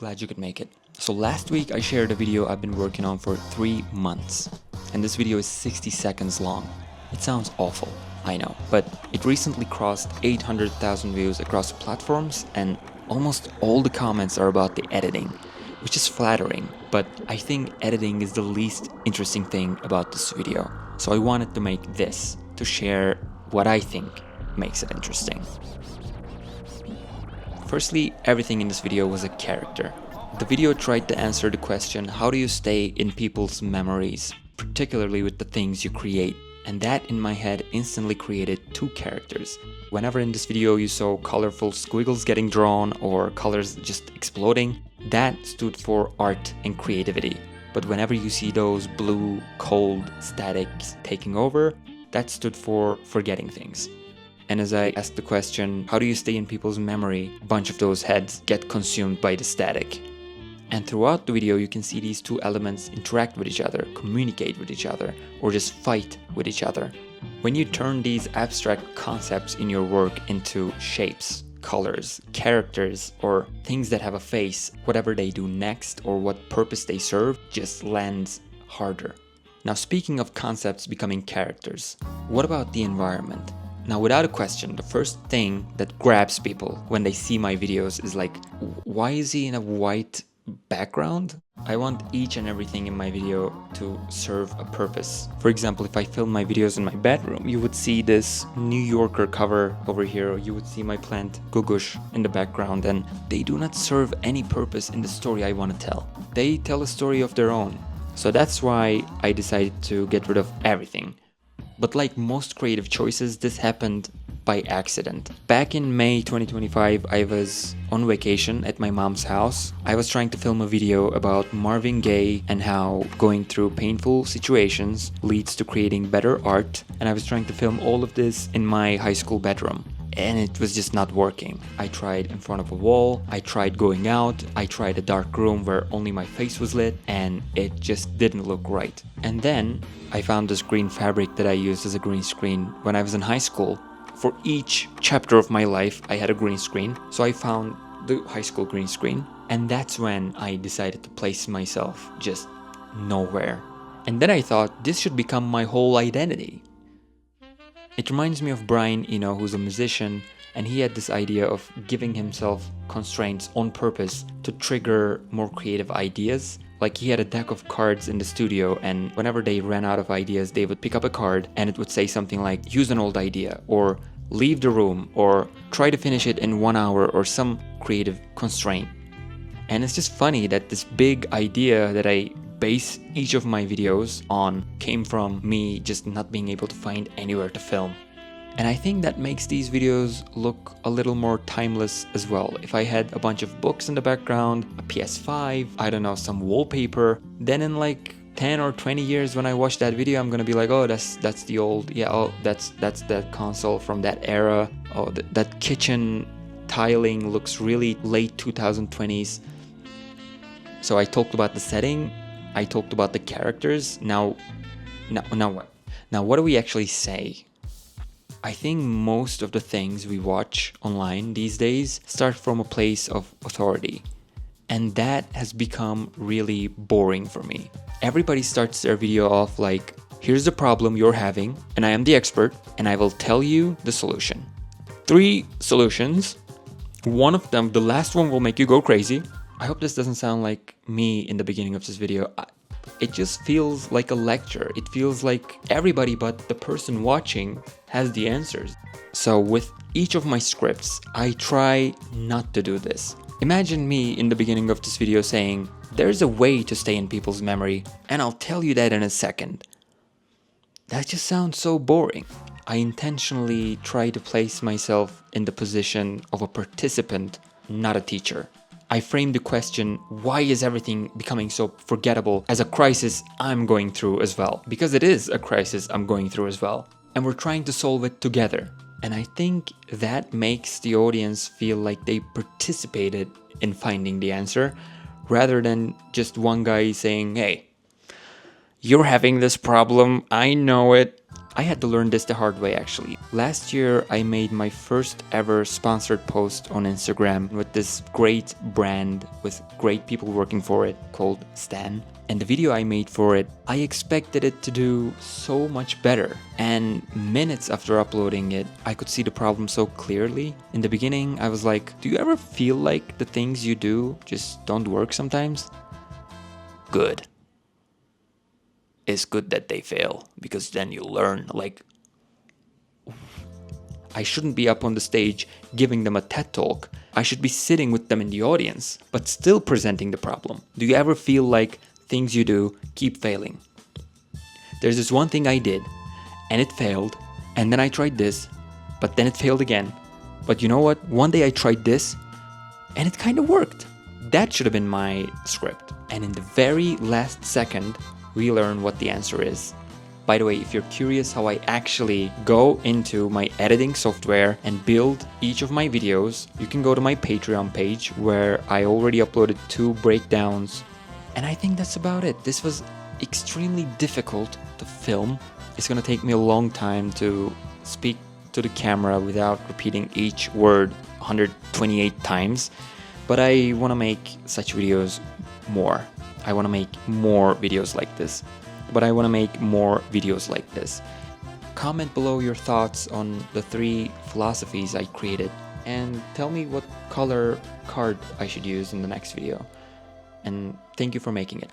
glad you could make it. So last week I shared a video I've been working on for 3 months, and this video is 60 seconds long. It sounds awful, I know, but it recently crossed 800,000 views across platforms, and almost all the comments are about the editing, which is flattering, but I think editing is the least interesting thing about this video. So I wanted to make this to share what I think makes it interesting. Firstly, everything in this video was a character. The video tried to answer the question, how do you stay in people's memories, particularly with the things you create? And that in my head instantly created two characters. Whenever in this video you saw colorful squiggles getting drawn or colors just exploding, that stood for art and creativity. But whenever you see those blue, cold statics taking over, that stood for forgetting things. And as I asked the question, how do you stay in people's memory? A bunch of those heads get consumed by the static. And throughout the video, you can see these two elements interact with each other, communicate with each other, or just fight with each other. When you turn these abstract concepts in your work into shapes, colors, characters, or things that have a face, whatever they do next or what purpose they serve just lands harder. Now, speaking of concepts becoming characters, what about the environment? Now, without a question, the first thing that grabs people when they see my videos is like, why is he in a white background? I want each and everything in my video to serve a purpose. For example, if I film my videos in my bedroom, you would see this New Yorker cover over here, or you would see my plant Gugush in the background, and they do not serve any purpose in the story I want to tell. They tell a story of their own. So that's why I decided to get rid of everything. But like most creative choices, this happened by accident. Back in May 2025, I was on vacation at my mom's house. I was trying to film a video about Marvin Gaye and how going through painful situations leads to creating better art. And I was trying to film all of this in my high school bedroom. And it was just not working. I tried in front of a wall, I tried going out, I tried a dark room where only my face was lit, and it just didn't look right. And then I found this green fabric that I used as a green screen when I was in high school. For each chapter of my life, I had a green screen. So I found the high school green screen, and that's when I decided to place myself just nowhere. And then I thought this should become my whole identity. It reminds me of Brian Eno, who's a musician, and he had this idea of giving himself constraints on purpose to trigger more creative ideas. Like he had a deck of cards in the studio, and whenever they ran out of ideas, they would pick up a card and it would say something like, use an old idea, or leave the room, or try to finish it in 1 hour, or some creative constraint. And it's just funny that this big idea that I base each of my videos on came from me just not being able to find anywhere to film. And I think that makes these videos look a little more timeless as well. If I had a bunch of books in the background, a PS5, I don't know, some wallpaper, then in like 10 or 20 years when I watch that video, I'm gonna be like, oh, that's the old, yeah, oh, that's that console from that era. Oh, that kitchen tiling looks really late 2020s. So I talked about the setting, I talked about the characters. Now what? Now what do we actually say? I think most of the things we watch online these days start from a place of authority. And that has become really boring for me. Everybody starts their video off like, here's the problem you're having, and I am the expert, and I will tell you the solution. 3 solutions. One of them, the last one, will make you go crazy. I hope this doesn't sound like me in the beginning of this video. It just feels like a lecture. It feels like everybody but the person watching has the answers. So with each of my scripts, I try not to do this. Imagine me in the beginning of this video saying, there's a way to stay in people's memory, and I'll tell you that in a second. That just sounds so boring. I intentionally try to place myself in the position of a participant, not a teacher. I frame the question, why is everything becoming so forgettable, as a crisis I'm going through as well? Because it is a crisis I'm going through as well. And we're trying to solve it together. And I think that makes the audience feel like they participated in finding the answer, rather than just one guy saying, hey, you're having this problem, I know it, I had to learn this the hard way actually. Last year I made my first ever sponsored post on Instagram with this great brand with great people working for it called Stan. And the video I made for it, I expected it to do so much better. And minutes after uploading it, I could see the problem so clearly. In the beginning, I was like, do you ever feel like the things you do just don't work sometimes? Good. It's good that they fail, because then you learn. Like, I shouldn't be up on the stage giving them a TED talk. I should be sitting with them in the audience, but still presenting the problem. Do you ever feel like things you do keep failing? There's this one thing I did, and it failed, and then I tried this, but then it failed again. But you know what? One day I tried this, and it kind of worked. That should have been my script. And in the very last second, we learn what the answer is. By the way, if you're curious how I actually go into my editing software and build each of my videos, you can go to my Patreon page where I already uploaded 2 breakdowns. And I think that's about it. This was extremely difficult to film. It's gonna take me a long time to speak to the camera without repeating each word 128 times. But I wanna make such videos more. I want to make more videos like this, but I want to make more videos like this. Comment below your thoughts on the 3 philosophies I created and tell me what color card I should use in the next video. And thank you for making it.